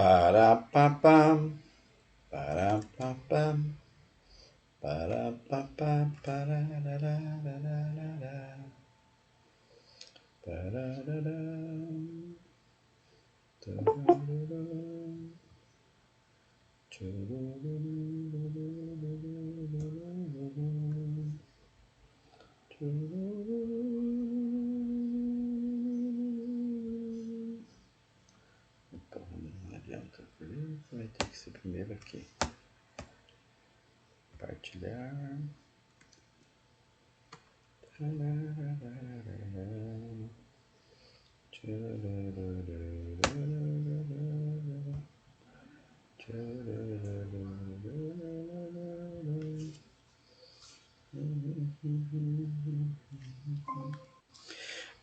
Parapapam, parapapam, parapapam, parararararara, parararam, tararam, tararam, tararam. Opa, não adianta, vai ter que ser primeiro aqui. Partilhar.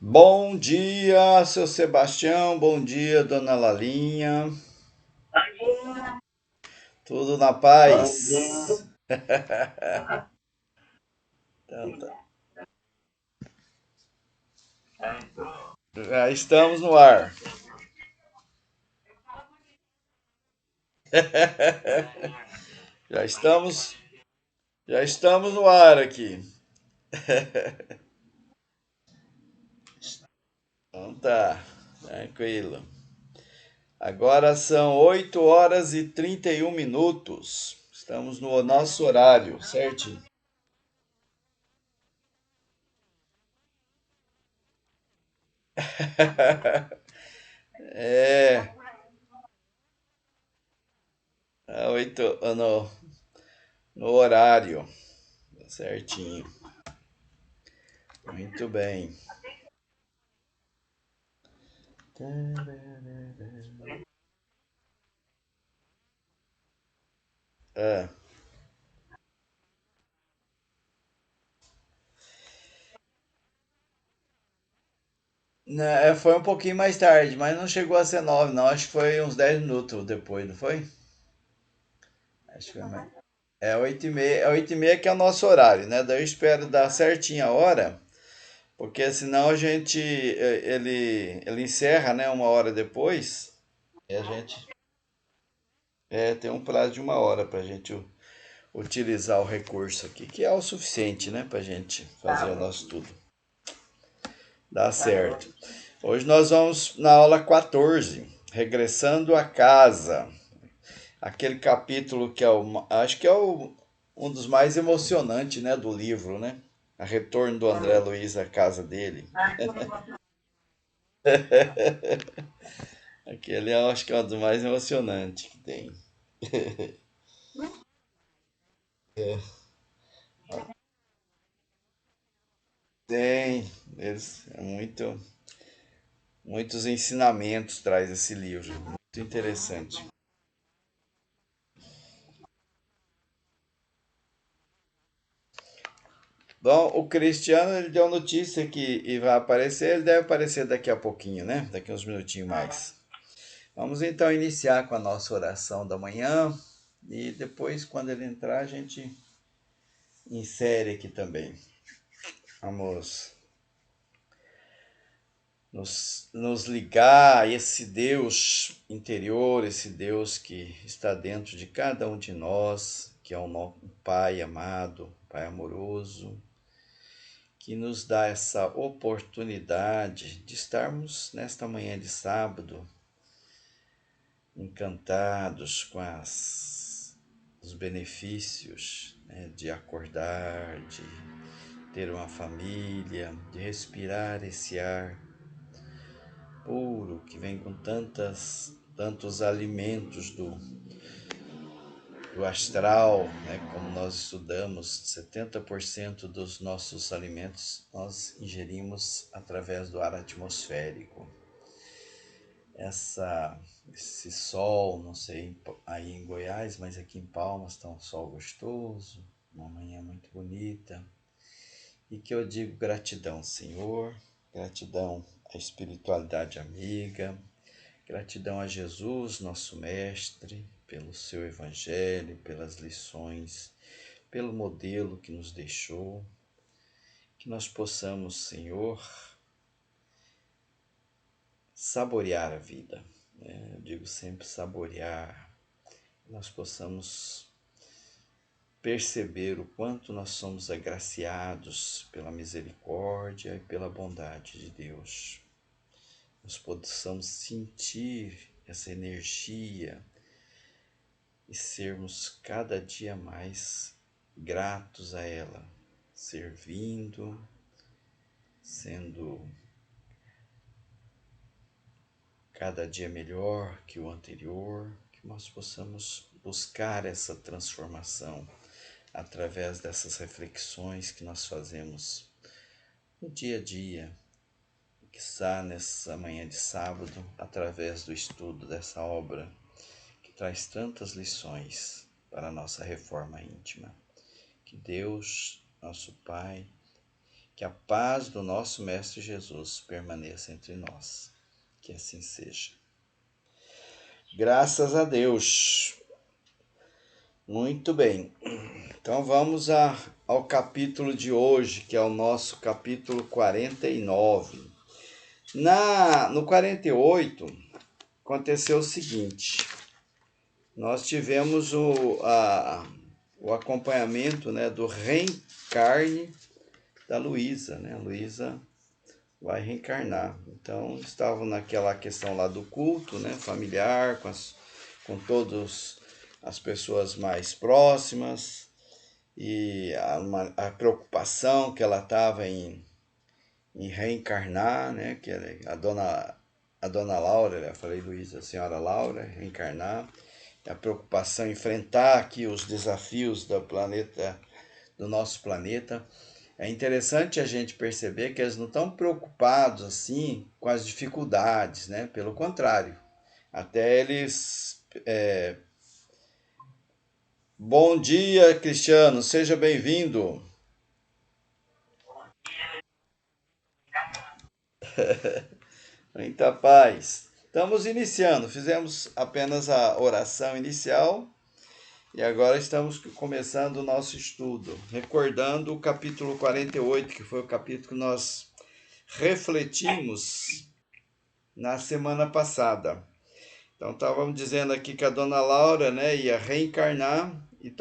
Bom dia, seu Sebastião. Bom dia, dona Lalinha. Tudo na paz? Então, tá. Já estamos no ar. Já estamos, já estamos no ar aqui. Então tá, tranquilo. Agora são 8 horas e 31 minutos. Estamos no nosso horário, certinho. É, 8 no horário, certinho. Muito bem. É. Né, foi um pouquinho mais tarde, mas não chegou a ser 9, não. Acho que foi uns 10 minutos depois, não foi? Acho que foi mais. É 8h30, é 8h30 que é o nosso horário, né? Daí eu espero dar certinho a hora, porque senão a gente, ele encerra, né, uma hora depois, e a gente tem um prazo de uma hora para a gente utilizar o recurso aqui, que é o suficiente, né, para a gente fazer o nosso tudo. Dá certo. Hoje nós vamos na aula 14, regressando a casa. Aquele capítulo que acho que é um dos mais emocionantes, né, do livro, né? A retorno do André Luiz à casa dele. Aquele eu acho que é um dos mais emocionantes que tem. Tem, é muitos ensinamentos traz esse livro, muito interessante. Bom, o Cristiano ele deu notícia que vai aparecer, ele deve aparecer daqui a pouquinho, né? Daqui uns minutinhos mais. Vamos então iniciar com a nossa oração da manhã e depois, quando ele entrar, a gente insere aqui também. Vamos nos ligar a esse Deus interior, esse Deus que está dentro de cada um de nós, que é um Pai amado, um Pai amoroso, que nos dá essa oportunidade de estarmos nesta manhã de sábado encantados com os benefícios, né, de acordar, de ter uma família, de respirar esse ar puro que vem com tantos alimentos do astral, né, como nós estudamos, 70% dos nossos alimentos nós ingerimos através do ar atmosférico. Esse sol, não sei aí em Goiás, mas aqui em Palmas está um sol gostoso, uma manhã muito bonita. E que eu digo gratidão, Senhor, gratidão à espiritualidade amiga, gratidão a Jesus, nosso Mestre, pelo seu Evangelho, pelas lições, pelo modelo que nos deixou. Que nós possamos, Senhor, saborear a vida, Eu digo sempre saborear, nós possamos perceber o quanto nós somos agraciados pela misericórdia e pela bondade de Deus. Nós possamos sentir essa energia e sermos cada dia mais gratos a ela, servindo, sendo cada dia melhor que o anterior, que nós possamos buscar essa transformação através dessas reflexões que nós fazemos no dia a dia, quiçá nessa manhã de sábado, através do estudo dessa obra que traz tantas lições para a nossa reforma íntima. Que Deus, nosso Pai, que a paz do nosso Mestre Jesus permaneça entre nós. Que assim seja. Graças a Deus. Muito bem. Então vamos ao capítulo de hoje, que é o nosso capítulo 49. No 48, aconteceu o seguinte. Nós tivemos o acompanhamento, né, do reencarne da Luísa, né? A Luísa vai reencarnar. Então, estavam naquela questão lá do culto, né, familiar, com todas as pessoas mais próximas, e a preocupação que ela estava em reencarnar, né, que a dona Laura, eu falei Luísa, a senhora Laura, reencarnar, a preocupação em enfrentar aqui os desafios do nosso planeta. É interessante a gente perceber que eles não estão preocupados assim com as dificuldades, né? Pelo contrário, até eles. Bom dia, Cristiano, seja bem-vindo. Muita paz. Estamos iniciando, fizemos apenas a oração inicial e agora estamos começando o nosso estudo, recordando o capítulo 48, que foi o capítulo que nós refletimos na semana passada. Então estávamos dizendo aqui que a dona Laura, né, ia reencarnar e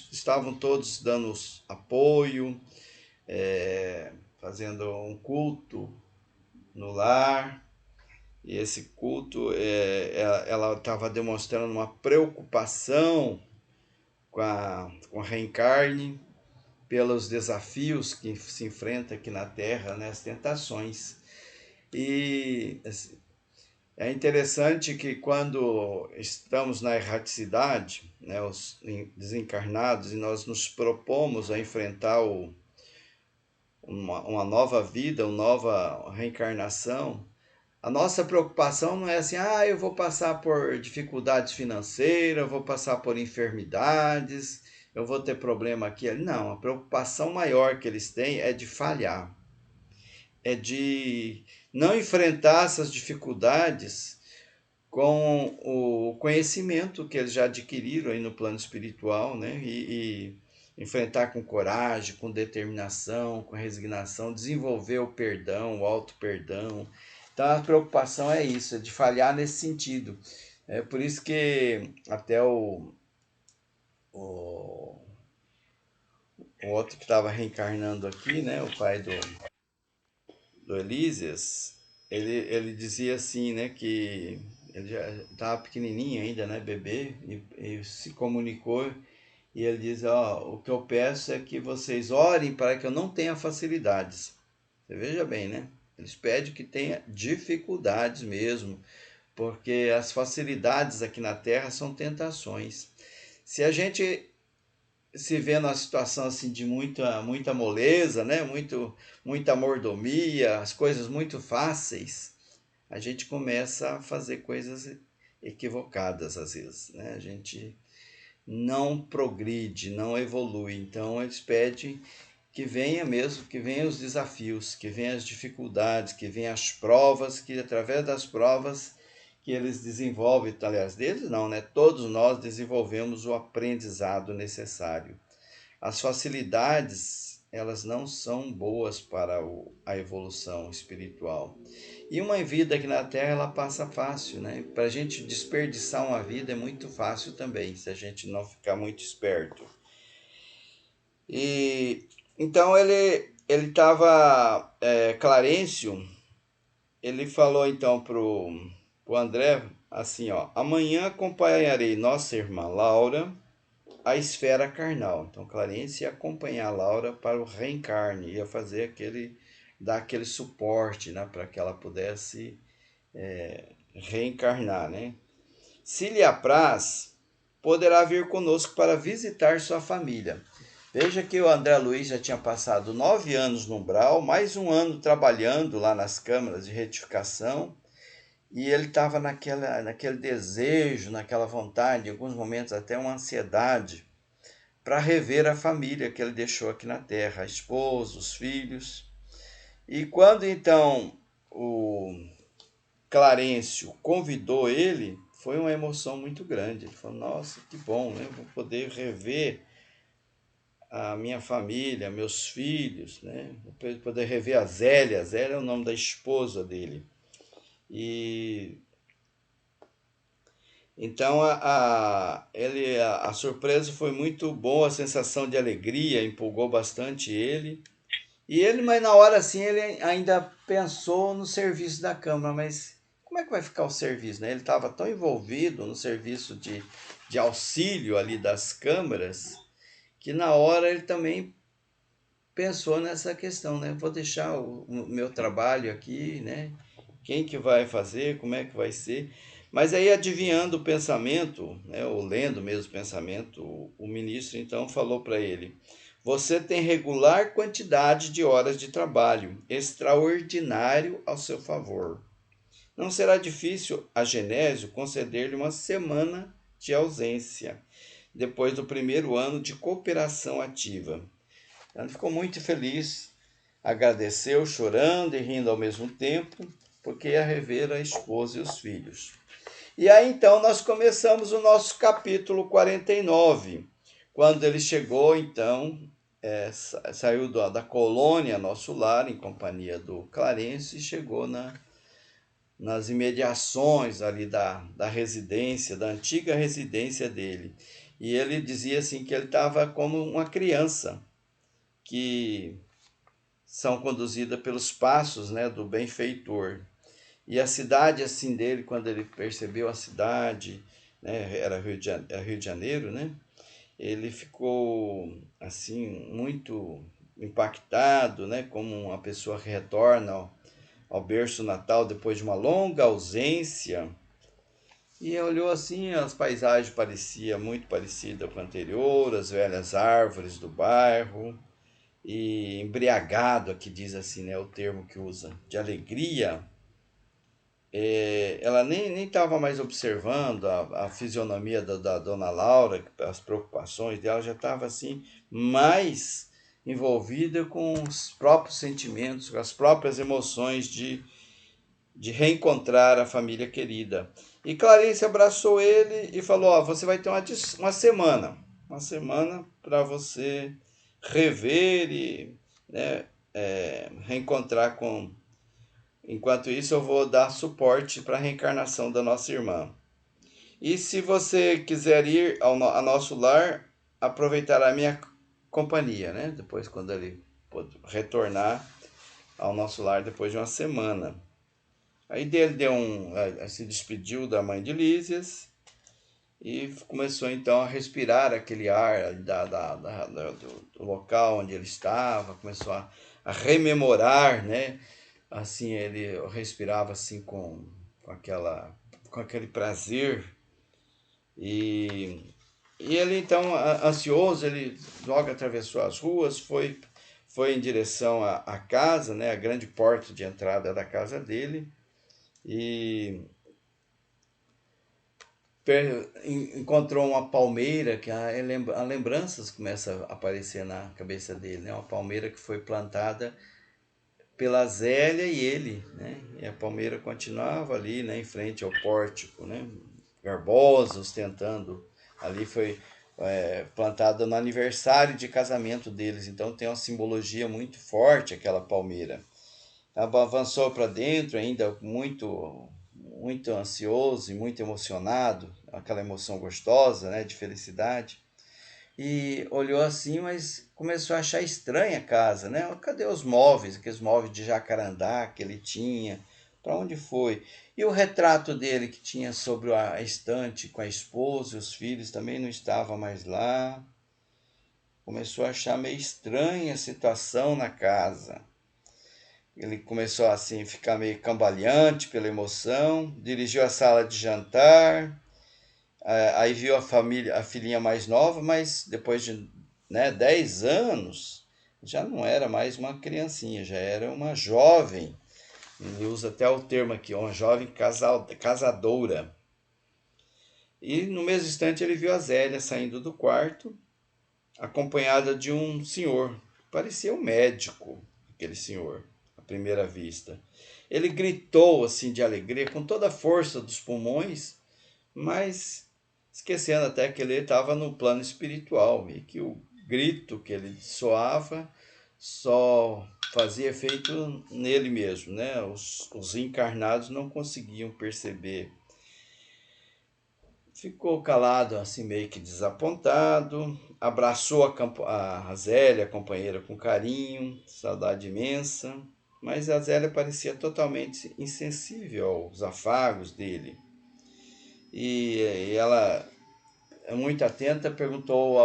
estavam todos dando apoio, fazendo um culto no lar. E esse culto, ela estava demonstrando uma preocupação com a reencarne, pelos desafios que se enfrenta aqui na Terra, né, as tentações. E assim, é interessante que quando estamos na erraticidade, né, os desencarnados, e nós nos propomos a enfrentar uma nova vida, uma nova reencarnação, a nossa preocupação não é assim, eu vou passar por dificuldades financeiras, eu vou passar por enfermidades, eu vou ter problema aqui. Não, a preocupação maior que eles têm é de falhar, é de não enfrentar essas dificuldades com o conhecimento que eles já adquiriram aí no plano espiritual, né? E enfrentar com coragem, com determinação, com resignação, desenvolver o perdão, o auto-perdão. Então a preocupação é isso, é de falhar nesse sentido. É por isso que até o, o outro que estava reencarnando aqui, né, o pai do Elísias, ele dizia assim, né, que ele já estava pequenininho ainda, né, bebê, e se comunicou e ele diz, o que eu peço é que vocês orem para que eu não tenha facilidades. Você veja bem, né? Eles pedem que tenha dificuldades mesmo, porque as facilidades aqui na Terra são tentações. Se a gente se vê numa situação assim de muita moleza, né? Muita mordomia, as coisas muito fáceis, a gente começa a fazer coisas equivocadas às vezes, né? A gente não progride, não evolui. Então eles pedem que venha mesmo, que venham os desafios, que venham as dificuldades, que venham as provas, que através das provas que eles desenvolvem, aliás, deles não, né? Todos nós desenvolvemos o aprendizado necessário. As facilidades elas não são boas para a evolução espiritual. E uma vida aqui na Terra, ela passa fácil, né? Para a gente desperdiçar uma vida é muito fácil também, se a gente não ficar muito esperto. E então ele estava, Clarencio, ele falou então pro André assim, ó, amanhã acompanharei nossa irmã Laura à esfera carnal. Então Clarence ia acompanhar a Laura para o reencarne, ia fazer dar aquele suporte, né, para que ela pudesse reencarnar, né? Se lhe apraz, poderá vir conosco para visitar sua família. Veja que o André Luiz já tinha passado 9 anos no umbral, mais um ano trabalhando lá nas câmaras de retificação, e ele estava naquele desejo, naquela vontade, em alguns momentos até uma ansiedade, para rever a família que ele deixou aqui na Terra, a esposa, os filhos. E quando então o Clarencio convidou ele, foi uma emoção muito grande. Ele falou: Nossa, que bom, né? Vou poder rever a minha família, meus filhos, né? Vou poder rever a Zélia. Zélia é o nome da esposa dele. E então a surpresa foi muito boa, a sensação de alegria empolgou bastante ele. E ele, mas na hora assim, ele ainda pensou no serviço da Câmara, mas como é que vai ficar o serviço, né? Ele estava tão envolvido no serviço de auxílio ali das câmaras, que na hora ele também pensou nessa questão, né? Vou deixar o meu trabalho aqui, né? Quem que vai fazer, como é que vai ser? Mas aí, adivinhando o pensamento, né, ou lendo mesmo o pensamento, o ministro então falou para ele: Você tem regular quantidade de horas de trabalho, extraordinário ao seu favor. Não será difícil a Genésio conceder-lhe uma semana de ausência, depois do primeiro ano de cooperação ativa. Ele ficou muito feliz, agradeceu, chorando e rindo ao mesmo tempo, porque ia rever a esposa e os filhos. E aí então nós começamos o nosso capítulo 49, quando ele chegou, então, saiu da colônia Nosso Lar, em companhia do Clarence, e chegou nas imediações ali da residência, da antiga residência dele. E ele dizia assim que ele estava como uma criança que são conduzidas pelos passos, né, do benfeitor. E a cidade assim dele, quando ele percebeu a cidade, né, era Rio de Janeiro, né? Ele ficou assim muito impactado, né, como uma pessoa que retorna ao berço natal depois de uma longa ausência. E olhou assim, as paisagens pareciam muito parecidas com a anterior, as velhas árvores do bairro, e embriagado, aqui diz assim, né, o termo que usa, de alegria. Ela nem estava mais observando a fisionomia da dona Laura, as preocupações dela, já estava assim, mais envolvida com os próprios sentimentos, com as próprias emoções de reencontrar a família querida. E Clarice abraçou ele e falou: Ó, você vai ter uma semana para você rever e, né, reencontrar com. Enquanto isso, eu vou dar suporte para a reencarnação da nossa irmã. E se você quiser ir a nosso lar, aproveitará a minha companhia, né? Depois, quando ele retornar ao nosso lar depois de uma semana. Aí ele se despediu da mãe de Lísias e começou então a respirar aquele ar do local onde ele estava, começou a rememorar, né? Assim, ele respirava assim com aquele prazer e, e ele então, ansioso, ele logo atravessou as ruas, foi em direção à casa, né? A grande porta de entrada da casa dele e encontrou uma palmeira que a lembranças começa a aparecer na cabeça dele, né? Uma palmeira que foi plantada pela Zélia e ele, né? E a palmeira continuava ali, né, em frente ao pórtico, né? Garbosa, ostentando. Ali foi plantada no aniversário de casamento deles. Então tem uma simbologia muito forte aquela palmeira. Avançou para dentro ainda muito ansioso e muito emocionado, aquela emoção gostosa, né, de felicidade. E olhou assim, mas começou a achar estranha a casa, né? Cadê os móveis, aqueles móveis de jacarandá que ele tinha? Para onde foi? E o retrato dele que tinha sobre a estante com a esposa e os filhos também não estava mais lá. Começou a achar meio estranha a situação na casa. Ele começou assim a ficar meio cambaleante pela emoção, dirigiu a sala de jantar, aí viu a família, a filhinha mais nova, mas depois de, né, 10 anos, já não era mais uma criancinha, já era uma jovem. Ele usa até o termo aqui, uma jovem casadora. E no mesmo instante ele viu a Zélia saindo do quarto, acompanhada de um senhor. Parecia um médico, aquele senhor, à primeira vista. Ele gritou assim de alegria, com toda a força dos pulmões, mas esquecendo até que ele estava no plano espiritual e que o grito que ele soava só fazia efeito nele mesmo, né? Os encarnados não conseguiam perceber. Ficou calado, assim meio que desapontado, abraçou a Zélia, a companheira, com carinho, saudade imensa, mas a Zélia parecia totalmente insensível aos afagos dele. E ela, muito atenta, perguntou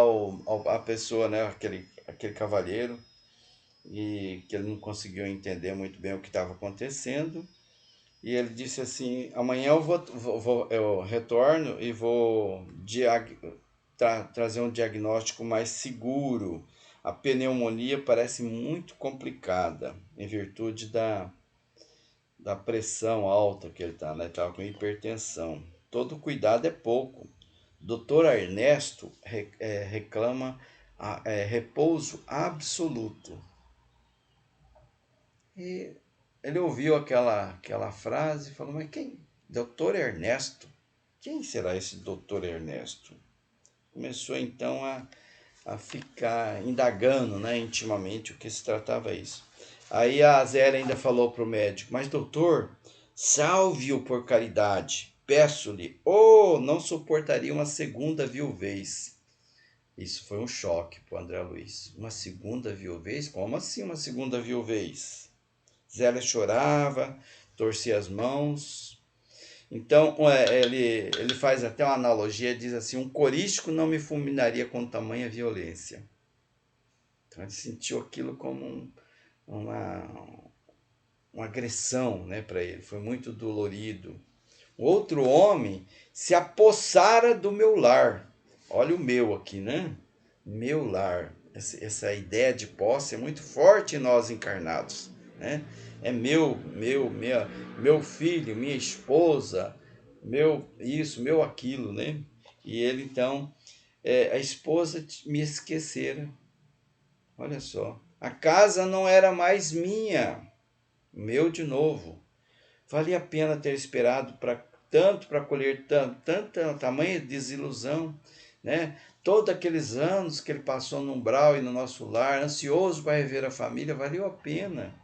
à pessoa, né, aquele cavalheiro, e que ele não conseguiu entender muito bem o que estava acontecendo. E ele disse assim: amanhã eu retorno e vou trazer um diagnóstico mais seguro. A pneumonia parece muito complicada, em virtude da pressão alta que ele está, né? Estava com hipertensão. Todo cuidado é pouco. Doutor Ernesto reclama repouso absoluto. E ele ouviu aquela frase e falou: mas quem? Doutor Ernesto? Quem será esse doutor Ernesto? Começou então a ficar indagando, né, intimamente o que se tratava isso. Aí a Zélia ainda falou para o médico: mas doutor, salve-o por caridade, peço-lhe, não suportaria uma segunda viuvez. Isso foi um choque para o André Luiz. Uma segunda viuvez? Como assim uma segunda viuvez? Zélia chorava, torcia as mãos. Então, ele faz até uma analogia, diz assim: um corístico não me fulminaria com tamanha violência. Então, ele sentiu aquilo como uma, uma agressão, né, para ele. Foi muito dolorido. Outro homem se apossara do meu lar. Olha o meu aqui, né? Meu lar. Essa ideia de posse é muito forte em nós encarnados, né? É meu filho, minha esposa, meu isso, meu aquilo, né? E ele então, a esposa me esquecera. Olha só. A casa não era mais minha, meu de novo. Valia a pena ter esperado tanto para colher tanta tamanha desilusão, né? Todos aqueles anos que ele passou no umbral e no nosso lar, ansioso para rever a família, valeu a pena.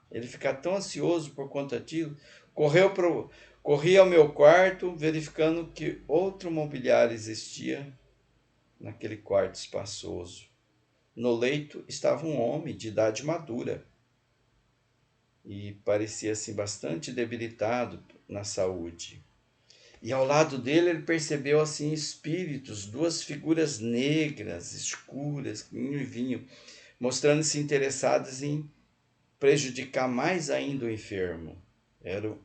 Ele ficar tão ansioso por conta disso, corri ao meu quarto, verificando que outro mobiliário existia naquele quarto espaçoso. No leito estava um homem de idade madura e parecia assim bastante debilitado na saúde. E ao lado dele ele percebeu assim espíritos, duas figuras negras, escuras, vinho e vinho, mostrando-se interessadas em prejudicar mais ainda o enfermo. Eram,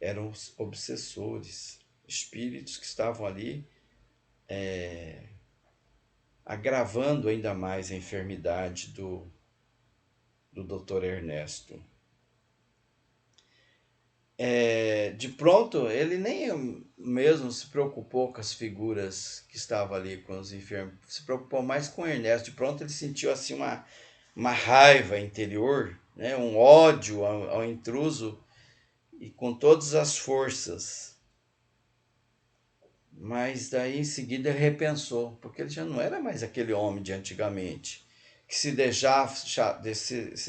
eram os obsessores, espíritos que estavam ali agravando ainda mais a enfermidade do Dr. Ernesto. De pronto, ele nem mesmo se preocupou com as figuras que estavam ali com os enfermos, se preocupou mais com o Ernesto. De pronto, ele sentiu assim uma raiva interior, né? Um ódio ao intruso, e com todas as forças Mas daí em seguida ele repensou, porque ele já não era mais aquele homem de antigamente, que se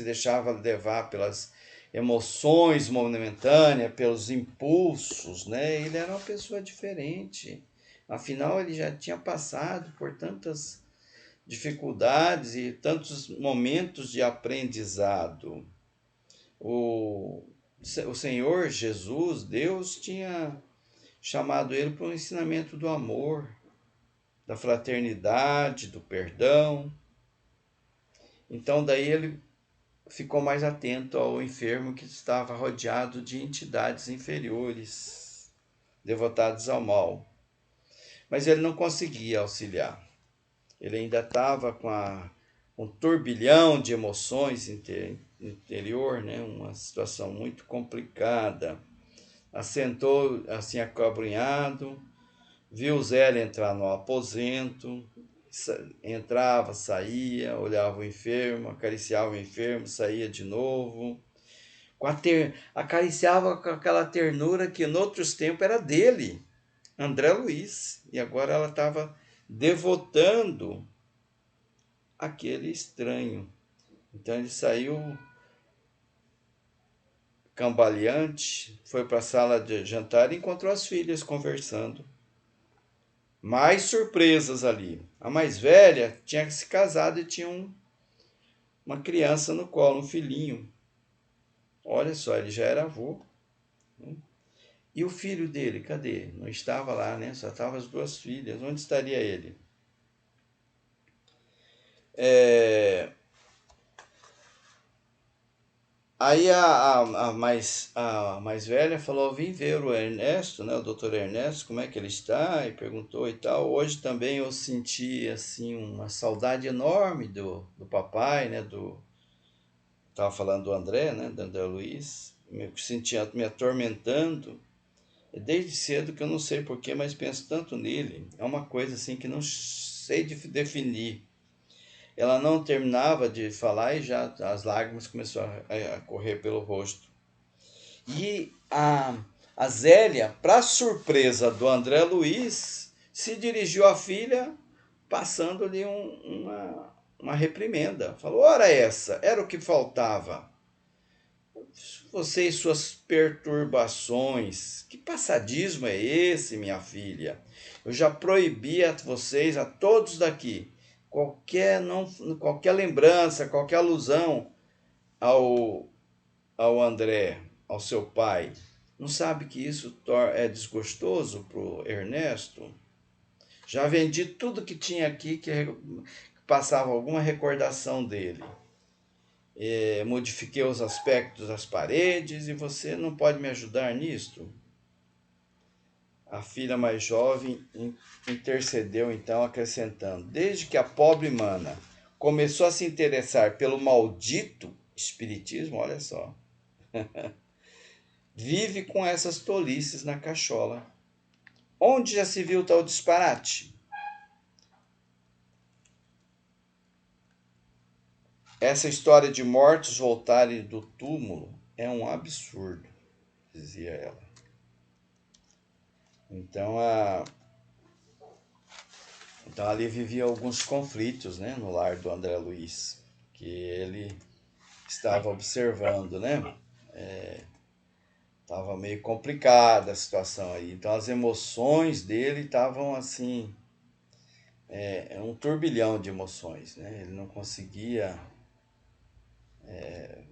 deixava levar pelas emoções momentâneas, pelos impulsos, né? Ele era uma pessoa diferente. Afinal, ele já tinha passado por tantas dificuldades e tantos momentos de aprendizado. O, o Senhor Jesus, Deus, tinha chamado ele para o ensinamento do amor, da fraternidade, do perdão. Então, daí ele ficou mais atento ao enfermo que estava rodeado de entidades inferiores, devotadas ao mal. Mas ele não conseguia auxiliar. Ele ainda estava com um turbilhão de emoções interior, né? Uma situação muito complicada. Assentou assim acabrunhado, viu Zé entrar no aposento, entrava, saía, olhava o enfermo, acariciava o enfermo, saía de novo. Acariciava com aquela ternura que em outros tempos era dele, André Luiz. E agora ela estava devotando aquele estranho. Então ele saiu cambaleante, foi para a sala de jantar e encontrou as filhas conversando. Mais surpresas ali. A mais velha tinha se casado e tinha uma criança no colo, um filhinho. Olha só, ele já era avô. E o filho dele, cadê? Não estava lá, né? Só estavam as duas filhas. Onde estaria ele? É... Aí a mais velha falou: vim ver o Ernesto, né? O doutor Ernesto, como é que ele está? E perguntou e tal. Hoje também eu senti, assim, uma saudade enorme do papai, né? Estava falando do André, né? Do André Luiz. Me sentia me atormentando. Desde cedo que eu não sei porquê, mas penso tanto nele. É uma coisa assim que não sei definir. Ela não terminava de falar e já as lágrimas começaram a correr pelo rosto. E a Zélia, para surpresa do André Luiz, se dirigiu à filha passando-lhe uma reprimenda. Falou: ora essa, era o que faltava. Você e suas perturbações. Que passadismo é esse, minha filha? Eu já proibi a vocês, a todos daqui, qualquer lembrança, qualquer alusão ao, ao André, ao seu pai. Não sabe que isso é desgostoso pro Ernesto? Já vendi tudo que tinha aqui que passava alguma recordação dele. Modifiquei os aspectos das paredes e você não pode me ajudar nisto? A filha mais jovem intercedeu então, acrescentando: desde que a pobre mana começou a se interessar pelo maldito espiritismo, olha só, vive com essas tolices na cachola. Onde já se viu tal disparate? Essa história de mortos voltarem do túmulo é um absurdo, dizia ela. Então, então ali vivia alguns conflitos, né, no lar do André Luiz, que ele estava observando, né? Tava meio complicada a situação aí. Então as emoções dele estavam assim, um turbilhão de emoções, né? Ele não conseguia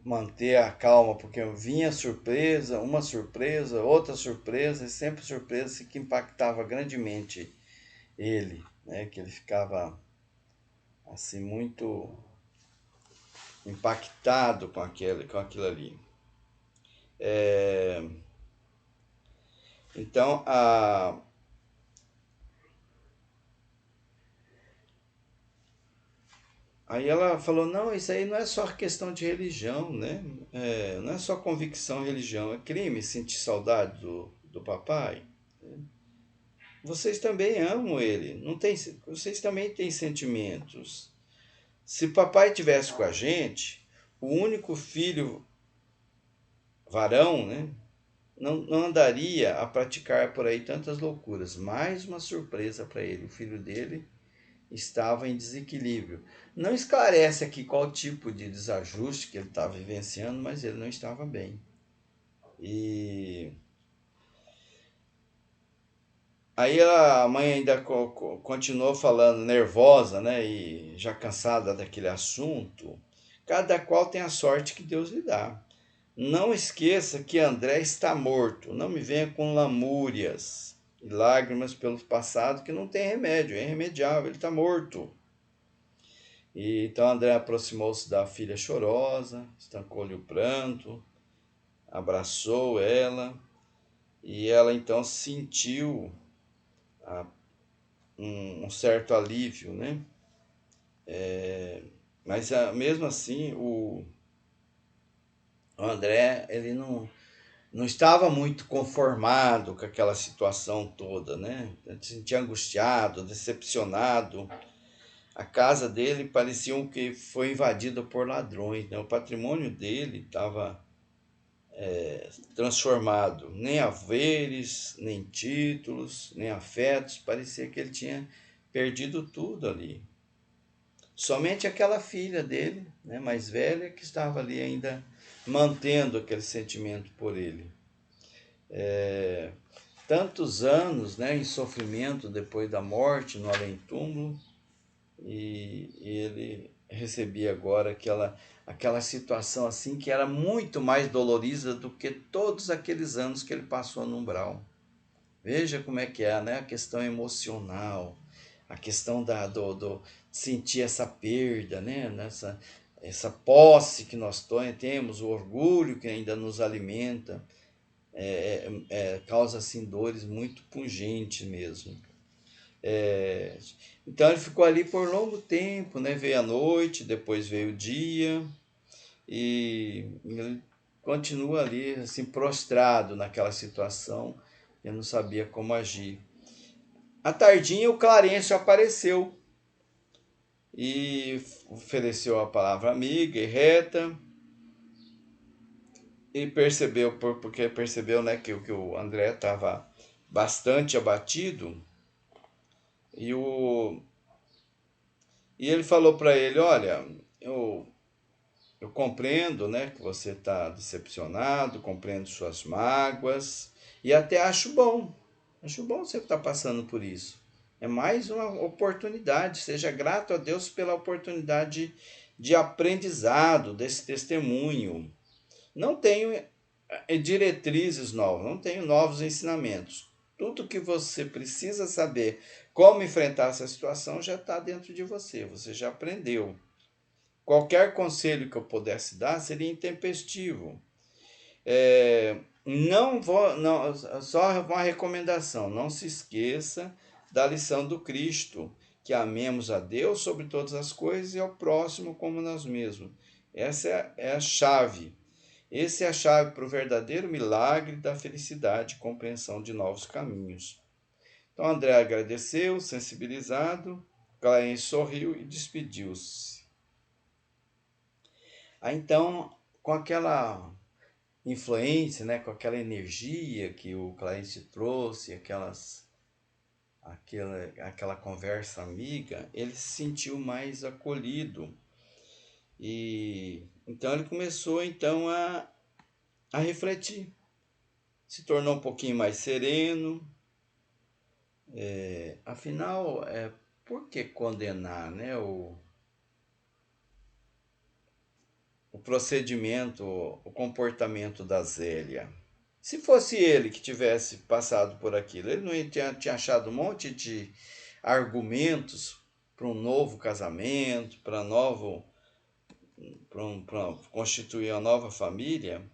manter a calma, porque vinha surpresa, uma surpresa, outra surpresa, e sempre surpresa que impactava grandemente ele, né? Que ele ficava assim muito impactado com aquilo ali. Então aí ela falou: não, isso aí não é só questão de religião, né? Não é só convicção religião, é crime sentir saudade do papai. Vocês também amam ele, não tem, vocês também têm sentimentos. Se papai tivesse com a gente, o único filho varão, né? não andaria a praticar por aí tantas loucuras. Mais uma surpresa para ele. O filho dele estava em desequilíbrio. Não esclarece aqui qual tipo de desajuste que ele estava vivenciando, mas ele não estava bem. E aí a mãe ainda continuou falando, nervosa, né, e já cansada daquele assunto. Cada qual tem a sorte que Deus lhe dá. Não esqueça que André está morto. Não me venha com lamúrias e lágrimas pelo passado que não tem remédio, é irremediável, ele está morto. E então André aproximou-se da filha chorosa, estancou-lhe o pranto, abraçou ela e ela então sentiu ah, um certo alívio, né? Mas mesmo assim o André ele não estava muito conformado com aquela situação toda, né? Ele se sentia angustiado, decepcionado. A casa dele parecia que foi invadida por ladrões, né? O patrimônio dele estava transformado. Nem haveres, nem títulos, nem afetos. Parecia que ele tinha perdido tudo ali. Somente aquela filha dele, né, mais velha, que estava ali ainda mantendo aquele sentimento por ele. Tantos anos, né, em sofrimento depois da morte, no além-túmulo, e ele recebia agora aquela situação assim que era muito mais dolorida do que todos aqueles anos que ele passou no umbral. Veja como é que é, né? A questão emocional, a questão do sentir essa perda, né? Essa posse que nós temos, o orgulho que ainda nos alimenta, causa assim dores muito pungentes mesmo. É, então ele ficou ali por longo tempo, né? Veio a noite, depois veio o dia e ele continua ali assim prostrado naquela situação. Eu não sabia como agir. À tardinha o Clarencio apareceu e ofereceu a palavra amiga e reta e percebeu, porque percebeu, né, que o André estava bastante abatido e, e ele falou para ele, olha, eu, eu compreendo, né, que você está decepcionado, compreendo suas mágoas e até acho bom você estar passando por isso. É mais uma oportunidade. Seja grato a Deus pela oportunidade de aprendizado desse testemunho. Não tenho diretrizes novas, não tenho novos ensinamentos. Tudo que você precisa saber como enfrentar essa situação já está dentro de você, você já aprendeu. Qualquer conselho que eu pudesse dar seria intempestivo. Não vou, não, só uma recomendação: não se esqueça da lição do Cristo, que amemos a Deus sobre todas as coisas e ao próximo como nós mesmos. Essa é a chave. Essa é a chave para o verdadeiro milagre da felicidade e compreensão de novos caminhos. Então André agradeceu, sensibilizado, Clarence sorriu e despediu-se. Aí então, com aquela influência, né, com aquela energia que o Clarence trouxe, aquela conversa amiga, ele se sentiu mais acolhido e então ele começou então a refletir, se tornou um pouquinho mais sereno. Afinal, por que condenar, né, o procedimento, o comportamento da Zélia? Se fosse ele que tivesse passado por aquilo, ele não tinha achado um monte de argumentos para um novo casamento, para constituir uma nova família.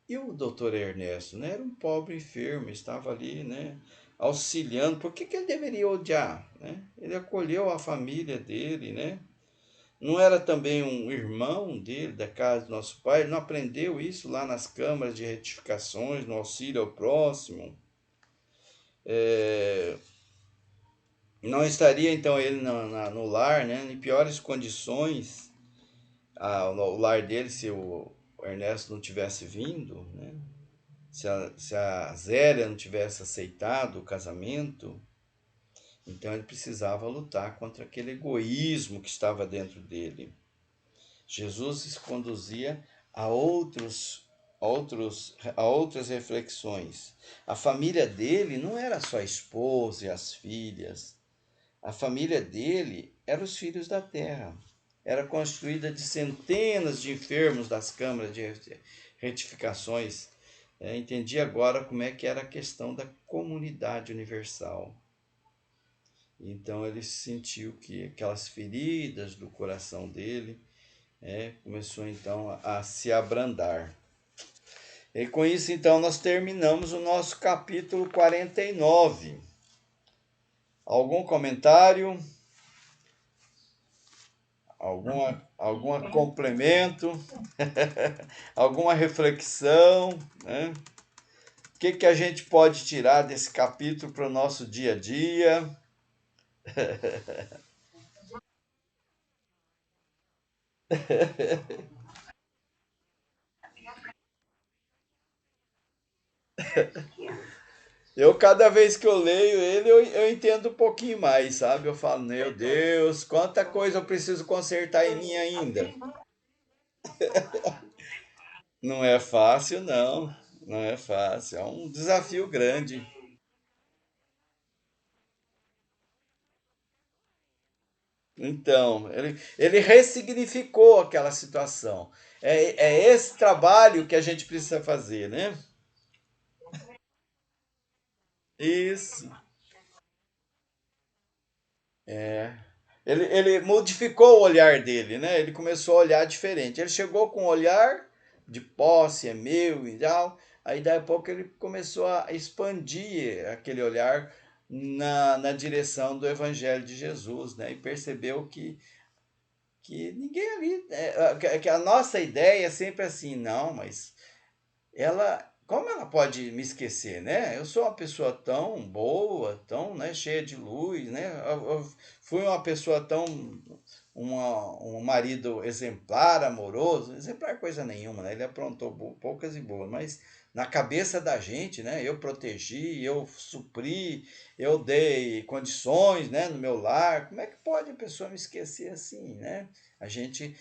E o doutor Ernesto, né, era um pobre enfermo, estava ali, né, auxiliando. Por que ele deveria odiar, né? Ele acolheu a família dele, né? Não era também um irmão dele, da casa do nosso pai? Ele não aprendeu isso lá nas câmaras de retificações, no auxílio ao próximo? É, não estaria então ele no lar, né, em piores condições, o lar dele, se o Ernesto não tivesse vindo, né? Se a Zélia não tivesse aceitado o casamento, então ele precisava lutar contra aquele egoísmo que estava dentro dele. Jesus se conduzia a outras reflexões. A família dele não era só a esposa e as filhas. A família dele eram os filhos da terra. Era constituída de centenas de enfermos das câmaras de retificações. Entendi agora como é que era a questão da comunidade universal. Então ele sentiu que aquelas feridas do coração dele começou então a se abrandar. E com isso então nós terminamos o nosso capítulo 49. Algum comentário? Algum complemento? Alguma reflexão? Né? O que a gente pode tirar desse capítulo para o nosso dia a dia? Eu, cada vez que eu leio ele, eu entendo um pouquinho mais, sabe? Eu falo, meu Deus, quanta coisa eu preciso consertar em mim ainda. Não é fácil, não. Não é fácil. É um desafio grande. Então, ele ressignificou aquela situação. É esse trabalho que a gente precisa fazer, né? Isso. É. Ele modificou o olhar dele, né? Ele começou a olhar diferente. Ele chegou com um olhar de posse, é meu e tal. Aí, daí a pouco, ele começou a expandir aquele olhar na direção do Evangelho de Jesus, né? E percebeu que ninguém ali. Que a nossa ideia é sempre assim, não, mas como ela pode me esquecer, né? Eu sou uma pessoa tão boa, tão, né, cheia de luz, né? Eu fui uma pessoa tão um marido exemplar, amoroso, exemplar coisa nenhuma, né? Ele aprontou poucas e boas, mas na cabeça da gente, né? Eu protegi, eu supri, eu dei condições, né, no meu lar. Como é que pode a pessoa me esquecer assim, né? A gente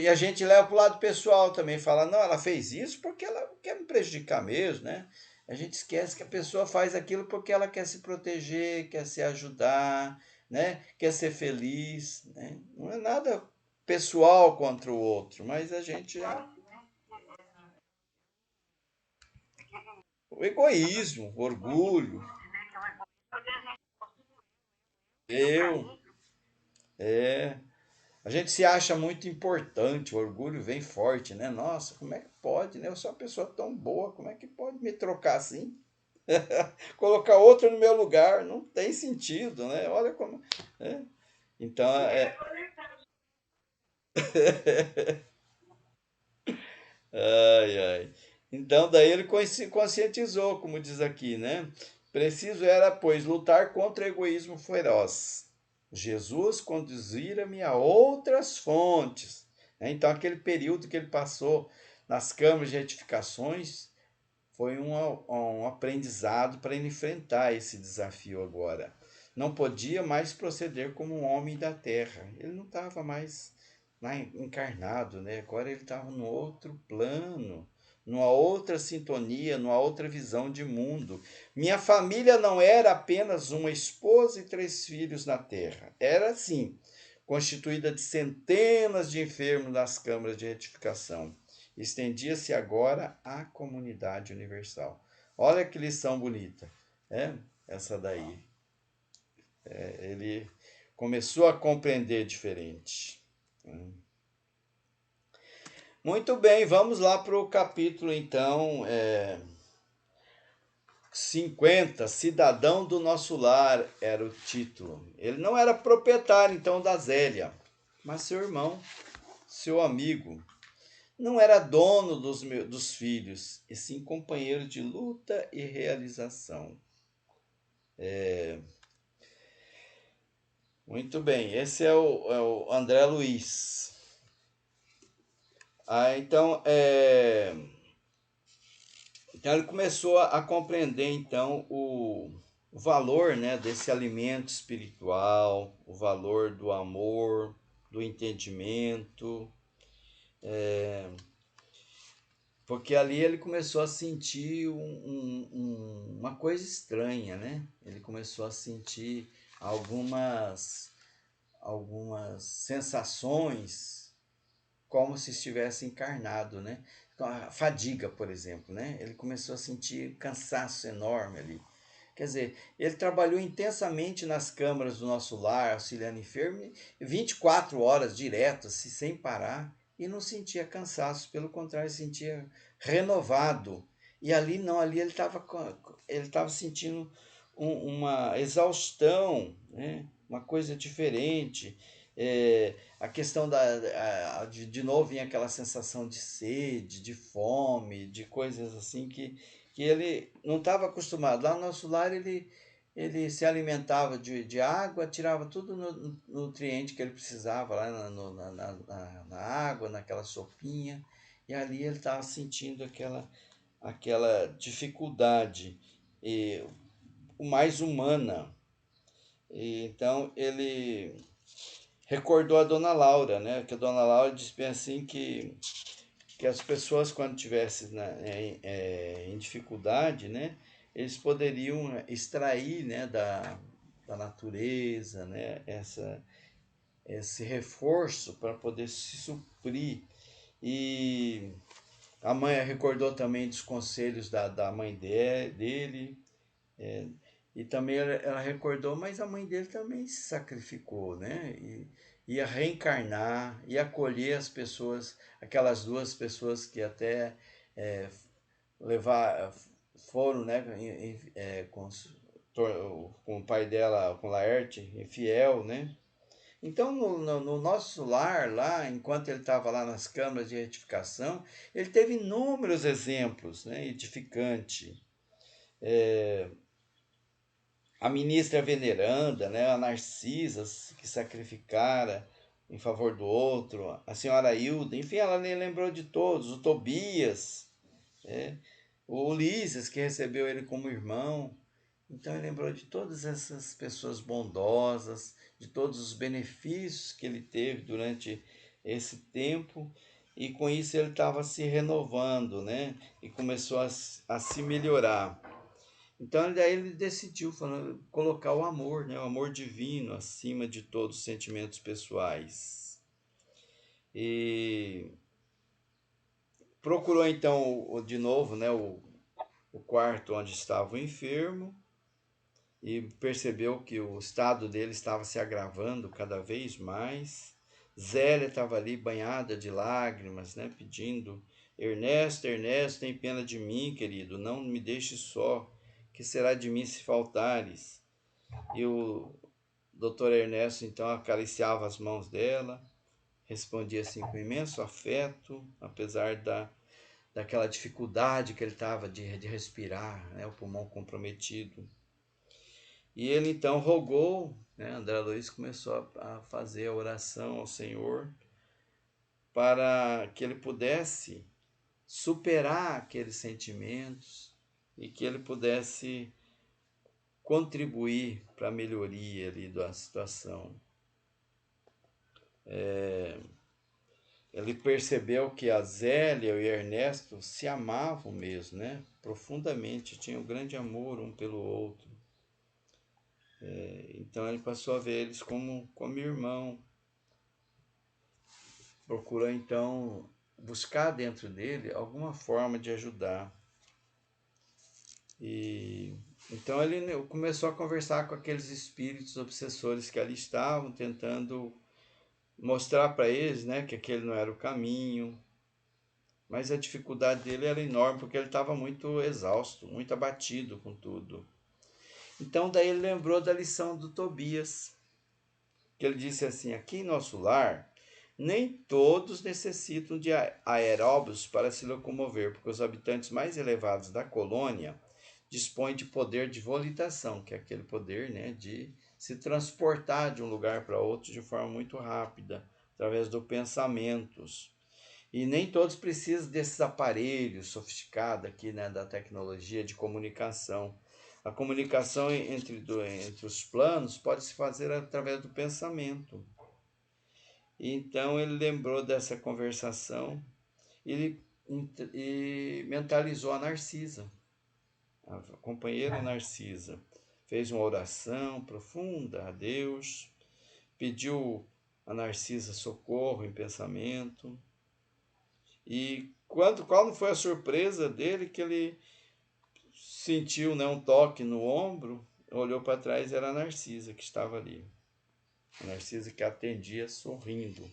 a gente leva para o lado pessoal também, fala, não, ela fez isso porque ela quer me prejudicar mesmo, né? A gente esquece que a pessoa faz aquilo porque ela quer se proteger, quer se ajudar, né? Quer ser feliz, né? Não é nada pessoal contra o outro, mas a gente o egoísmo, o orgulho, eu, é, a gente se acha muito importante, o orgulho vem forte, né? Nossa, como é que pode, né? Eu sou uma pessoa tão boa, como é que pode me trocar assim? Colocar outro no meu lugar, não tem sentido, né? Olha como. Né? Então, ai, ai. Então, daí ele conscientizou, como diz aqui, né? Preciso era, pois, lutar contra o egoísmo feroz. Jesus conduzira-me a outras fontes. Né? Então, aquele período que ele passou nas câmaras de retificações foi um aprendizado para ele enfrentar esse desafio agora. Não podia mais proceder como um homem da terra. Ele não estava mais lá encarnado, né? Agora ele estava no outro plano, numa outra sintonia, numa outra visão de mundo. Minha família não era apenas uma esposa e 3 filhos na terra. Era assim, constituída de centenas de enfermos nas câmaras de retificação. Estendia-se agora à comunidade universal. Olha que lição bonita, é? Essa daí. Ele começou a compreender diferente. Muito bem, vamos lá para o capítulo então 50, Cidadão do Nosso Lar era o título. Ele não era proprietário então da Zélia, mas seu irmão, seu amigo. Não era dono dos filhos, e sim companheiro de luta e realização. Muito bem, esse é o André Luiz. Então, Então ele começou a compreender então o valor, né, desse alimento espiritual, o valor do amor, do entendimento, porque ali ele começou a sentir uma coisa estranha, né? Ele começou a sentir algumas sensações como se estivesse encarnado, né? Então, a fadiga, por exemplo, né? Ele começou a sentir cansaço enorme ali. Quer dizer, ele trabalhou intensamente nas câmaras do nosso lar, auxiliando enfermo, 24 horas diretas, sem parar, e não sentia cansaço, pelo contrário, sentia renovado. E ali não, ali ele estava sentindo uma exaustão, né? Uma coisa diferente. A questão de novo vinha aquela sensação de sede, de fome, de coisas assim que ele não estava acostumado. Lá no nosso lar ele se alimentava de água, tirava tudo no nutriente que ele precisava lá na água, naquela sopinha, e ali ele estava sentindo aquela dificuldade e, o mais humana. E, então ele recordou a Dona Laura, né? Que a Dona Laura disse bem assim que as pessoas quando tivessem em dificuldade, né, eles poderiam extrair, né, da natureza, né, esse reforço para poder se suprir. E a mãe recordou também dos conselhos da mãe dele, é, e também ela recordou, mas a mãe dele também se sacrificou, né? E ia reencarnar, ia acolher as pessoas, aquelas duas pessoas que até é, levar, foram, né, com o pai dela, com Laerte, infiel, né? Então, no nosso lar, lá, enquanto ele estava lá nas câmaras de retificação, ele teve inúmeros exemplos, né, edificantes. A ministra veneranda, né, a Narcisa, que sacrificara em favor do outro, a senhora Hilda, enfim, ela nem lembrou de todos, o Tobias, né, o Ulisses, que recebeu ele como irmão. Então ele lembrou de todas essas pessoas bondosas, de todos os benefícios que ele teve durante esse tempo, e com isso ele estava se renovando, né? E começou a se melhorar. Então daí ele decidiu colocar o amor, né? O amor divino acima de todos os sentimentos pessoais. E procurou então de novo, né, o quarto onde estava o enfermo e percebeu que o estado dele estava se agravando cada vez mais. Zélia estava ali banhada de lágrimas, né, pedindo: Ernesto, Ernesto, tem pena de mim, querido, não me deixe só, que será de mim se faltares? E o doutor Ernesto então acariciava as mãos dela, respondia assim com imenso afeto, apesar daquela dificuldade que ele estava de respirar, né, o pulmão comprometido. E ele então rogou, né, André Luiz começou a fazer a oração ao Senhor para que ele pudesse superar aqueles sentimentos e que ele pudesse contribuir para a melhoria ali da situação. Ele percebeu que a Zélia e o Ernesto se amavam mesmo, né? Profundamente, tinham grande amor um pelo outro. Então ele passou a ver eles como irmão. Procurou então buscar dentro dele alguma forma de ajudar. E então ele começou a conversar com aqueles espíritos obsessores que ali estavam, tentando mostrar para eles, né, que aquele não era o caminho. Mas a dificuldade dele era enorme porque ele estava muito exausto, muito abatido com tudo. Então daí ele lembrou da lição do Tobias, que ele disse assim: aqui em nosso lar, nem todos necessitam de aeróbios para se locomover, porque os habitantes mais elevados da colônia dispõem de poder de volitação, que é aquele poder, né, de se transportar de um lugar para outro de forma muito rápida, através dos pensamentos. E nem todos precisam desses aparelhos sofisticados aqui, né, da tecnologia de comunicação. A comunicação entre os planos pode se fazer através do pensamento. Então ele lembrou dessa conversação e, e mentalizou a Narcisa, a companheira Narcisa. Fez uma oração profunda a Deus, pediu a Narcisa socorro em pensamento. E qual não foi a surpresa dele que ele sentiu, né, um toque no ombro, olhou para trás, era a Narcisa que estava ali. A Narcisa que atendia sorrindo.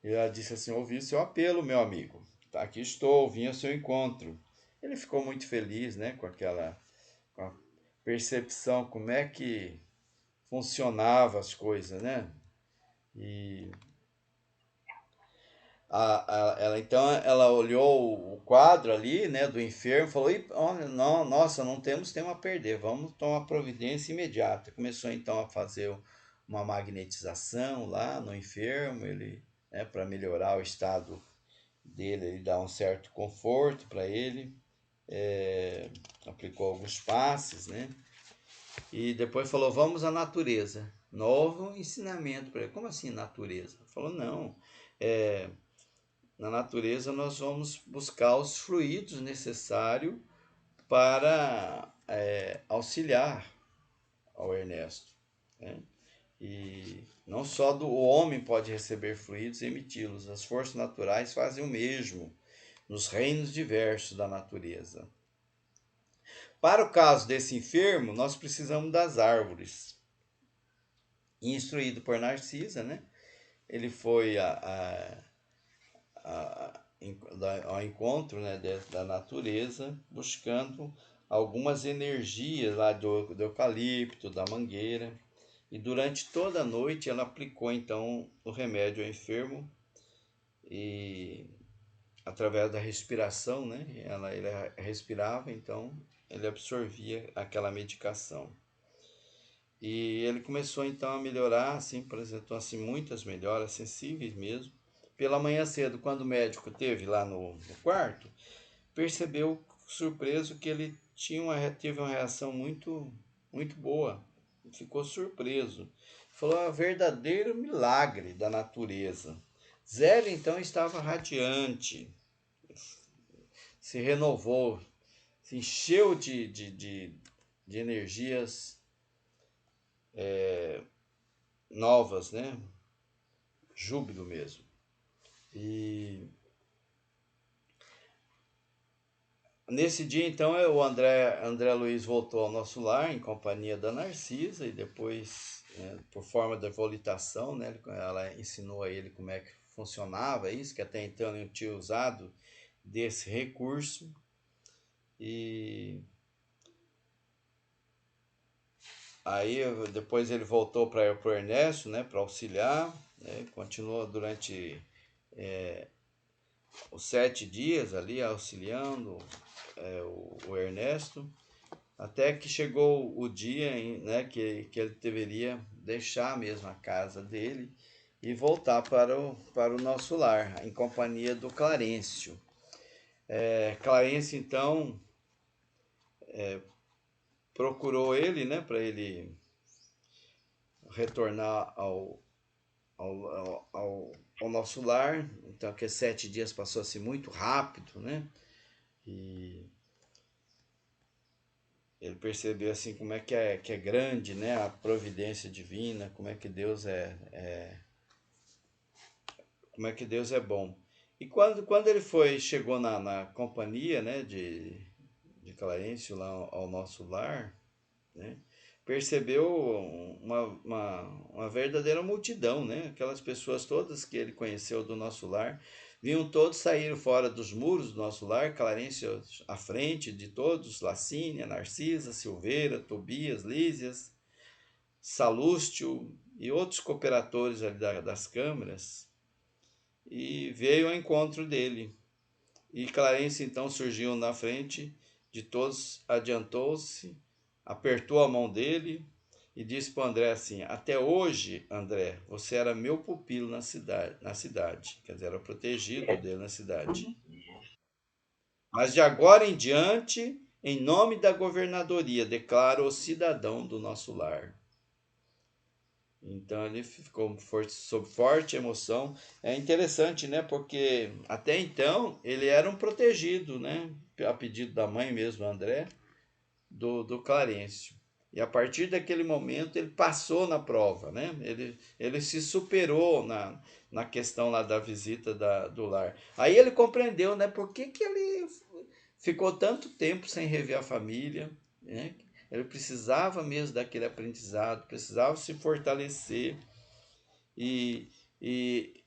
E ela disse assim: ouvi seu apelo, meu amigo. Tá, aqui estou, vim ao seu encontro. Ele ficou muito feliz, né, com a percepção, como é que funcionava as coisas, né? E ela então ela olhou o quadro ali, né, do enfermo, e falou: olha, não, nossa, não temos tempo a perder, vamos tomar providência imediata. Começou então a fazer uma magnetização lá no enfermo, ele, né, para melhorar o estado dele, ele dá um certo conforto para ele, aplicou alguns passes, né? E depois falou: vamos à natureza. Novo ensinamento para ele. Como assim natureza? Falou: não, é, na natureza nós vamos buscar os fluidos necessários para auxiliar ao Ernesto, né? E não só o homem pode receber fluidos e emiti-los, as forças naturais fazem o mesmo nos reinos diversos da natureza. Para o caso desse enfermo, nós precisamos das árvores. Instruído por Narcisa, né? Ele foi ao encontro, né, da natureza, buscando algumas energias lá do eucalipto, da mangueira. E durante toda a noite ela aplicou então o remédio ao enfermo e através da respiração, né? Ele respirava, então ele absorvia aquela medicação. E ele começou então a melhorar, assim, apresentou assim, muitas melhoras, sensíveis mesmo. Pela manhã cedo, quando o médico teve lá no quarto, percebeu, surpreso, que ele teve uma reação muito boa. Ficou surpreso. Falou: é um verdadeiro milagre da natureza. Zélio então estava radiante, se renovou, se encheu de energias novas, né? Júbilo mesmo. E nesse dia, então, o André Luiz voltou ao nosso lar em companhia da Narcisa e depois, por forma de volitação, né, ela ensinou a ele como é que funcionava isso, que até então ele não tinha usado desse recurso. E aí depois ele voltou para o Ernesto, né, para auxiliar, né, continuou durante os 7 dias ali auxiliando o Ernesto, até que chegou o dia, né, que ele deveria deixar mesmo a casa dele e voltar para o nosso lar, em companhia do Clarencio. Clarencio, então, procurou ele, né, para ele retornar ao nosso lar. Então, aqueles 7 dias passou-se muito rápido, né? E ele percebeu assim como é que é grande, né, a providência divina, como é que Deus como é que Deus é bom. E quando ele chegou na companhia, né, de Clarencio lá ao nosso lar, né, percebeu uma verdadeira multidão, né? Aquelas pessoas todas que ele conheceu do nosso lar, vinham todos sair fora dos muros do nosso lar, Clarencio à frente de todos, Lacínia, Narcisa, Silveira, Tobias, Lísias, Salústio e outros cooperadores ali das câmaras, e veio ao encontro dele. E Clarencio então surgiu na frente de todos, adiantou-se, apertou a mão dele e disse para o André assim: Até hoje, André, você era meu pupilo na cidade. Quer dizer, era protegido dele na cidade. Mas de agora em diante, em nome da governadoria, declaro o cidadão do nosso lar. Então ele ficou sob forte emoção. É interessante, né? Porque até então ele era um protegido, né? A pedido da mãe mesmo, André, do Clarencio. E a partir daquele momento ele passou na prova, né? Ele se superou na questão lá da visita do lar. Aí ele compreendeu, né? Por que, que ele ficou tanto tempo sem rever a família, né? Ele precisava mesmo daquele aprendizado, precisava se fortalecer e, e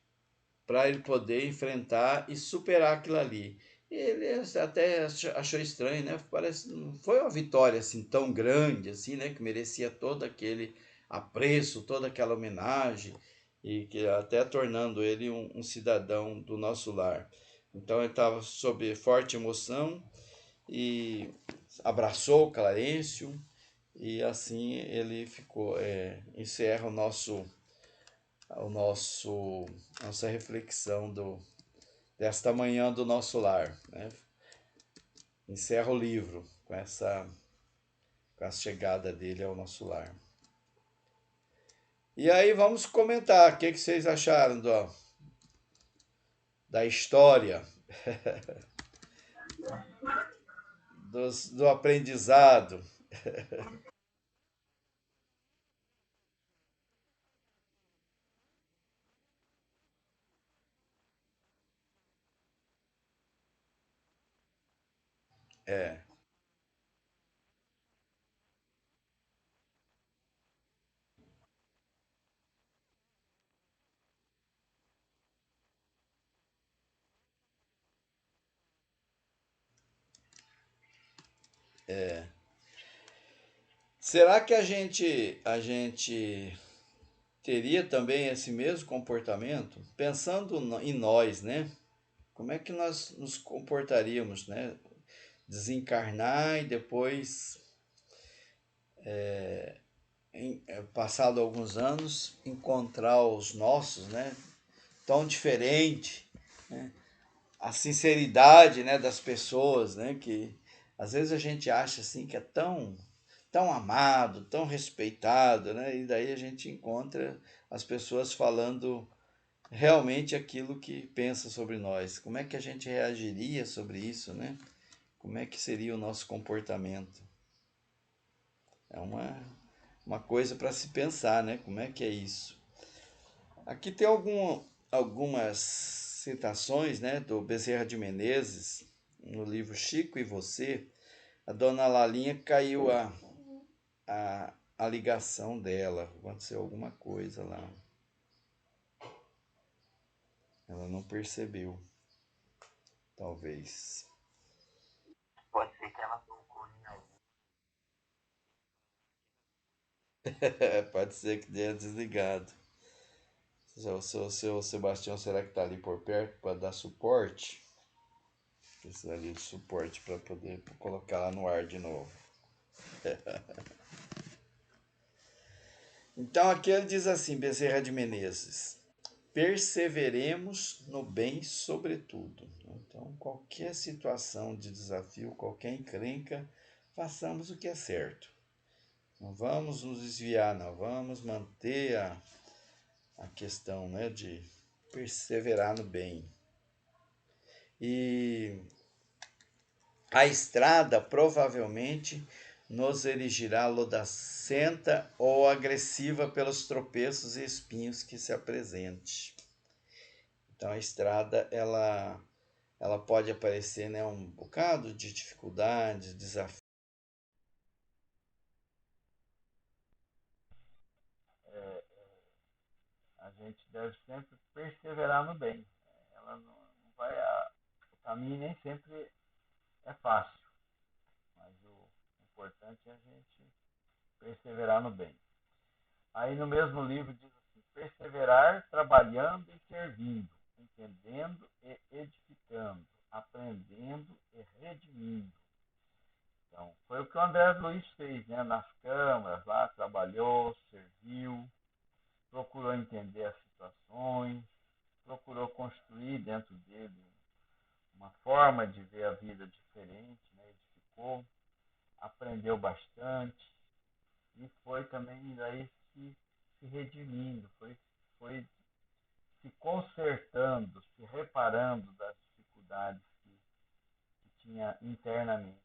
para ele poder enfrentar e superar aquilo ali. Ele até achou estranho, né? Parece não foi uma vitória assim tão grande assim, né? Que merecia todo aquele apreço, toda aquela homenagem e que até tornando ele um cidadão do nosso lar. Então ele estava sob forte emoção e abraçou o Clarencio e assim ele ficou. Encerra o nosso nossa reflexão desta manhã do nosso lar, né? Encerra o livro com a chegada dele ao nosso lar. E aí vamos comentar o que vocês acharam da história, do aprendizado. É, será que a gente teria também esse mesmo comportamento? Pensando em nós, né? Como é que nós nos comportaríamos, né? Desencarnar e depois, passado alguns anos, encontrar os nossos, né? Tão diferente, a sinceridade, né, das pessoas, né? Que às vezes a gente acha assim que é tão amado, tão respeitado, né? E daí a gente encontra as pessoas falando realmente aquilo que pensa sobre nós. Como é que a gente reagiria sobre isso, né? Como é que seria o nosso comportamento? É uma coisa para se pensar, né? Como é que é isso? Aqui tem algumas citações, né, do Bezerra de Menezes, no livro Chico e Você. A dona Lalinha caiu a ligação dela, aconteceu alguma coisa lá. Ela não percebeu, talvez. Pode ser que tenha desligado. O seu Sebastião, será que está ali por perto para dar suporte? Precisaria de suporte para poder colocar lá no ar de novo. Então aqui ele diz assim, Bezerra de Menezes: perseveremos no bem sobretudo. Então, qualquer situação de desafio, qualquer encrenca, façamos o que é certo. Não vamos nos desviar, não. Vamos manter a questão, né, de perseverar no bem. E a estrada provavelmente nos erigirá lodacenta ou agressiva pelos tropeços e espinhos que se apresente. Então a estrada ela pode aparecer, né, um bocado de dificuldades, desafios. A gente deve sempre perseverar no bem. Ela não vai, o caminho nem sempre é fácil, mas o importante é a gente perseverar no bem. Aí no mesmo livro diz assim: perseverar trabalhando e servindo, entendendo e edificando, aprendendo e redimindo. Então, foi o que o André Luiz fez, né? Nas câmaras lá, trabalhou, serviu, procurou entender as situações, procurou construir dentro dele uma forma de ver a vida diferente, né? Edificou, aprendeu bastante e foi também daí se redimindo, foi se consertando, se reparando das dificuldades que tinha internamente.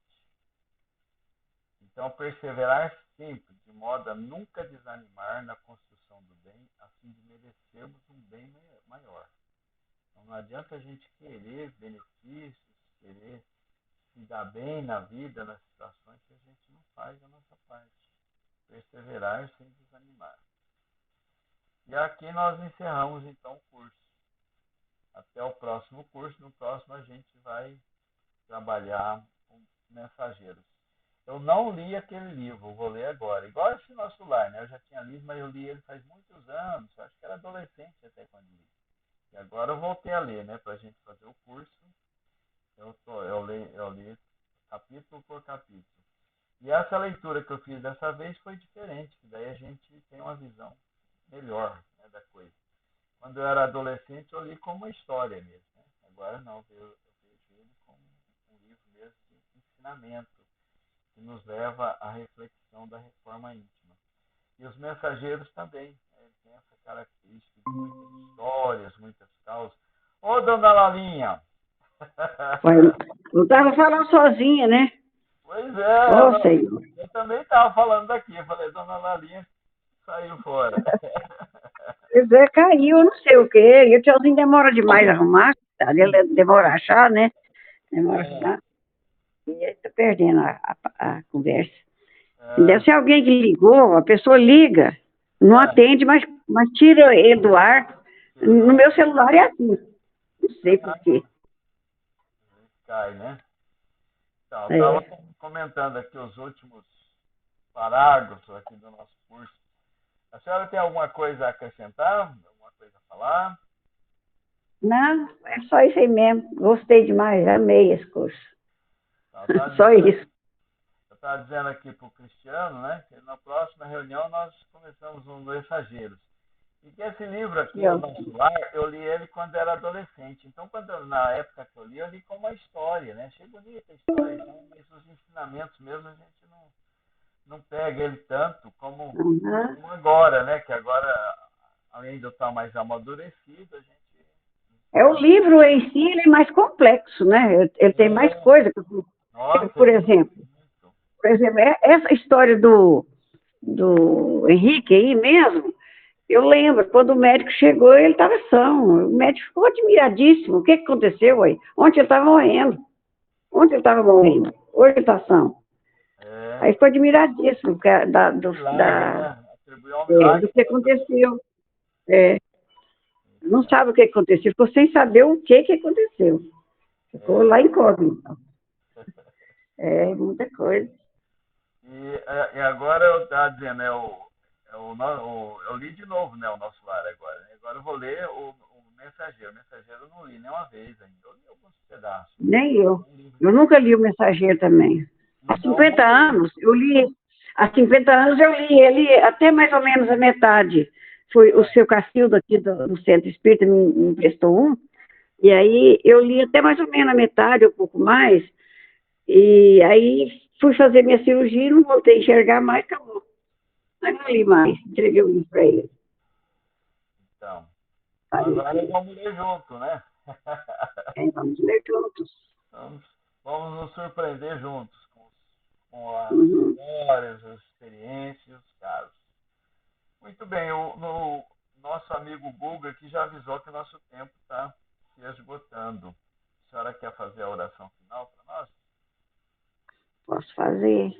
Então, perseverar sempre, de modo a nunca desanimar na construção do bem, a fim de merecermos um bem maior. Então, não adianta a gente querer benefícios, querer se dar bem na vida, nas situações, que a gente não faz a nossa parte. Perseverar sem desanimar. E aqui nós encerramos, então, o curso. Até o próximo curso. No próximo a gente vai trabalhar com mensageiros. Eu não li aquele livro, vou ler agora. Igual esse Nosso Lar, né? Eu já tinha lido, mas eu li ele faz muitos anos. Acho que era adolescente até quando li. E agora eu voltei a ler, né? Para a gente fazer o curso. Eu li capítulo por capítulo. E essa leitura que eu fiz dessa vez foi diferente, que daí a gente tem uma visão melhor, né, da coisa. Quando eu era adolescente, eu li como uma história mesmo. Né? Agora não, eu vejo ele como um livro mesmo de ensinamento, que nos leva à reflexão da reforma íntima. E os mensageiros também, né, têm essa característica de muitas histórias, muitas causas. Ô, dona Lalinha! Eu estava falando sozinha, né? Pois é, Ô, Senhor. eu também estava falando daqui. Eu falei, dona Lalinha saiu fora. Pois é, caiu, não sei o quê. E o tiozinho demora demais a arrumar, tá? Ele demora a achar, né? Demora a É, achar. E aí tá perdendo a conversa. Deve é, ser alguém que ligou, a pessoa liga, não é, atende, mas tira ele do ar. tiro do No ar. meu celular é assim. Não sei por quê. Cai, né? Então, eu estava É. comentando aqui os últimos parágrafos aqui do nosso curso. A senhora tem alguma coisa a acrescentar? Alguma coisa a falar? Não, é só isso aí mesmo. Gostei demais, amei esse curso. Então, Só isso. eu estava dizendo aqui para o Cristiano, né, que na próxima reunião nós começamos um Mensageiros. E que esse livro aqui, O Nosso Lar, eu li ele quando era adolescente. Então, na época que eu li como uma história, né? Achei bonita a história, então, mas os ensinamentos mesmo a gente não pega ele tanto Uhum. como agora, né? Que agora, além de eu estar mais amadurecido, a gente. É, o livro em si ele é mais complexo, né? Ele tem mais É, coisa. nossa, Por ele tem exemplo, muito. essa história do Henrique aí mesmo, eu lembro, quando o médico chegou, ele estava são. O médico ficou admiradíssimo. O que aconteceu aí? Ontem ele estava morrendo. Ontem ele estava morrendo. Hoje ele está são. É, Aí ficou admiradíssimo milagre, né? Atribuiu um milagre do que para Jesus. aconteceu. É, não sabe o que aconteceu. Ficou sem saber o que aconteceu. Ficou É. lá incógnito. É, muita coisa. E agora eu estava dizendo, eu li de novo, né, o Nosso Lar agora. Né? Agora eu vou ler o Mensageiro. O Mensageiro eu não li nenhuma vez ainda. Eu li alguns pedaços. Nem eu. Um livro Eu de nunca li o Mensageiro também. Há Então, 50 vou ler. anos, eu li. Há 50 anos eu li ele até mais ou menos a metade. Foi o seu Cacildo aqui do Centro Espírita me emprestou um. E aí eu li até mais ou menos a metade, um pouco mais. E aí fui fazer minha cirurgia, não voltei a enxergar mais, acabou. Aí não li mais, entreguei o livro para ele. Então, agora Falecido. vamos ler junto, né? Aí vamos ler juntos. vamos, vamos nos surpreender juntos com as Uhum. histórias, as experiências, os casos. Muito bem, o nosso amigo Google aqui já avisou que o nosso tempo está se esgotando. A senhora quer fazer a oração final para nós? Posso fazer.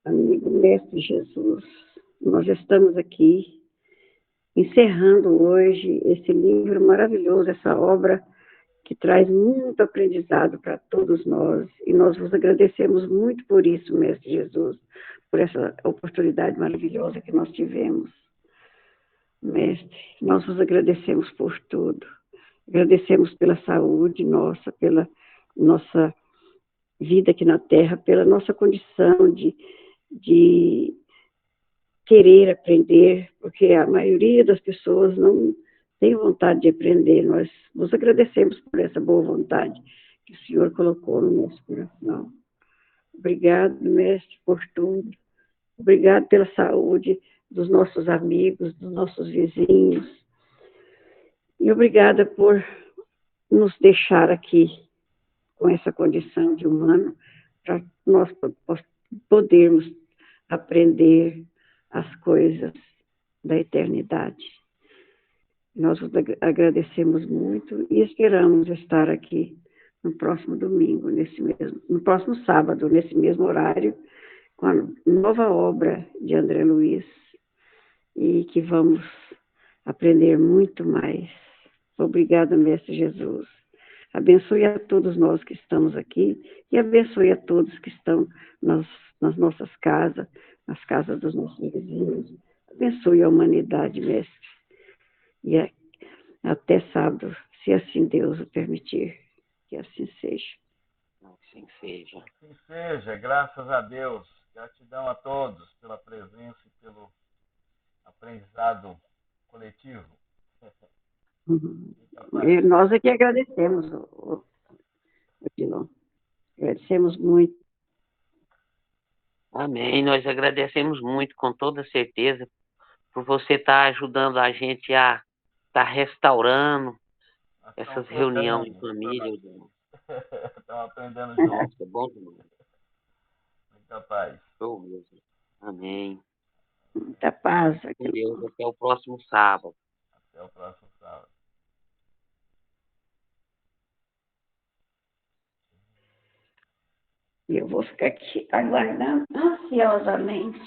Amigo Mestre Jesus, nós estamos aqui encerrando hoje esse livro maravilhoso, essa obra que traz muito aprendizado para todos nós. E nós vos agradecemos muito por isso, Mestre Jesus, por essa oportunidade maravilhosa que nós tivemos. Mestre, nós vos agradecemos por tudo. Agradecemos pela saúde nossa, pela nossa vida aqui na Terra, pela nossa condição de querer aprender, porque a maioria das pessoas não tem vontade de aprender. Nós vos agradecemos por essa boa vontade que o Senhor colocou no nosso coração. Obrigado, mestre, por tudo. Obrigado pela saúde dos nossos amigos, dos nossos vizinhos. E obrigada por nos deixar aqui com essa condição de humano, para nós podermos aprender as coisas da eternidade. Nós agradecemos muito e esperamos estar aqui no próximo domingo, no próximo sábado, nesse mesmo horário, com a nova obra de André Luiz, e que vamos aprender muito mais. Obrigada, Mestre Jesus. Abençoe a todos nós que estamos aqui e abençoe a todos que estão nas nossas casas, nas casas dos nossos vizinhos. Abençoe a humanidade, Mestre. E até sábado, se assim Deus o permitir. Que assim seja. Assim seja. Assim seja, graças a Deus. Gratidão a todos pela presença e pelo aprendizado coletivo. E nós aqui agradecemos, Odilon. Agradecemos muito. Amém. Nós agradecemos muito, com toda certeza, por você estar ajudando a gente a estar restaurando essas reuniões de família. Estamos aprendendo juntos. É bom demais. Muita paz. Show mesmo. Amém. Muita paz. Com Deus, até o próximo sábado. Até o próximo sábado. E eu vou ficar aqui aguardando ansiosamente